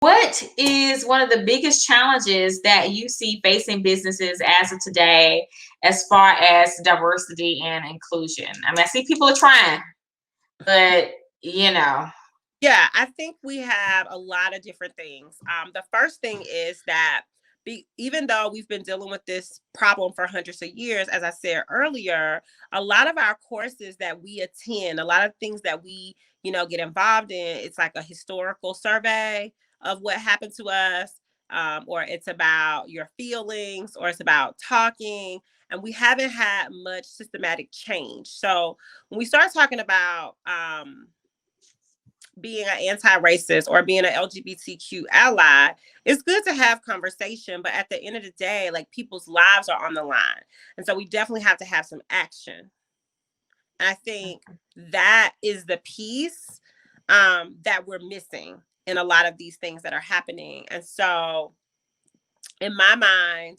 What is one of the biggest challenges that you see facing businesses as of today as far as diversity and inclusion? I mean, I see people are trying, but you know. Yeah, I think we have a lot of different things. The first thing is that even though we've been dealing with this problem for hundreds of years, as I said earlier, a lot of our courses that we attend, a lot of things that we, get involved in, it's like a historical survey of what happened to us, or it's about your feelings, or it's about talking. And we haven't had much systematic change. So when we start talking about, being an anti-racist or being an LGBTQ ally, it's good to have conversation, but at the end of the day, like, people's lives are on the line. And so we definitely have to have some action. And I think that is the piece that we're missing in a lot of these things that are happening. And so in my mind,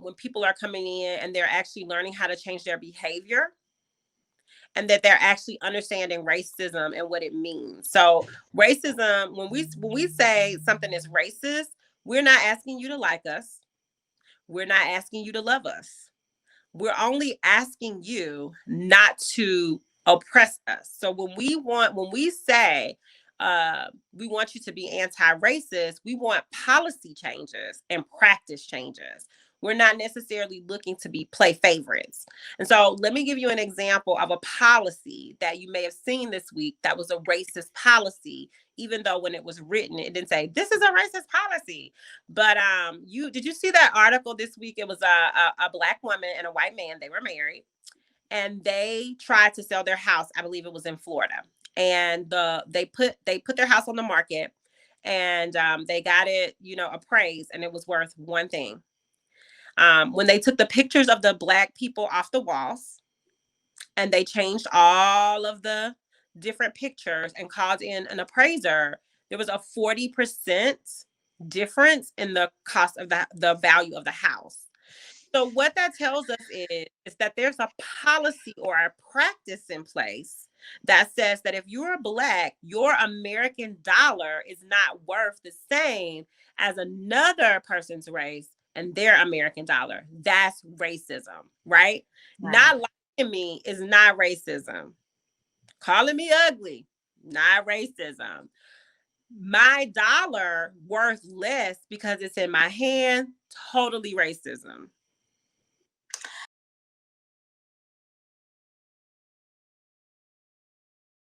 when people are coming in and they're actually learning how to change their behavior, and that they're actually understanding racism and what it means. So racism, when we say something is racist, we're not asking you to like us. We're not asking you to love us. We're only asking you not to oppress us. So when we say we want you to be anti-racist, we want policy changes and practice changes. We're not necessarily looking to be play favorites. And so let me give you an example of a policy that you may have seen this week that was a racist policy, even though when it was written, it didn't say this is a racist policy. But did you see that article this week? It was a Black woman and a white man. They were married, and they tried to sell their house. I believe it was in Florida, and they put their house on the market, and they got it, appraised, and it was worth one thing. When they took the pictures of the Black people off the walls, and they changed all of the different pictures and called in an appraiser, there was a 40% difference in the cost of the value of the house. So what that tells us is that there's a policy or a practice in place that says that if you're Black, your American dollar is not worth the same as another person's race and their American dollar. That's racism, right? Right. Not liking me is not racism. Calling me ugly, not racism. My dollar worth less because it's in my hand, totally racism.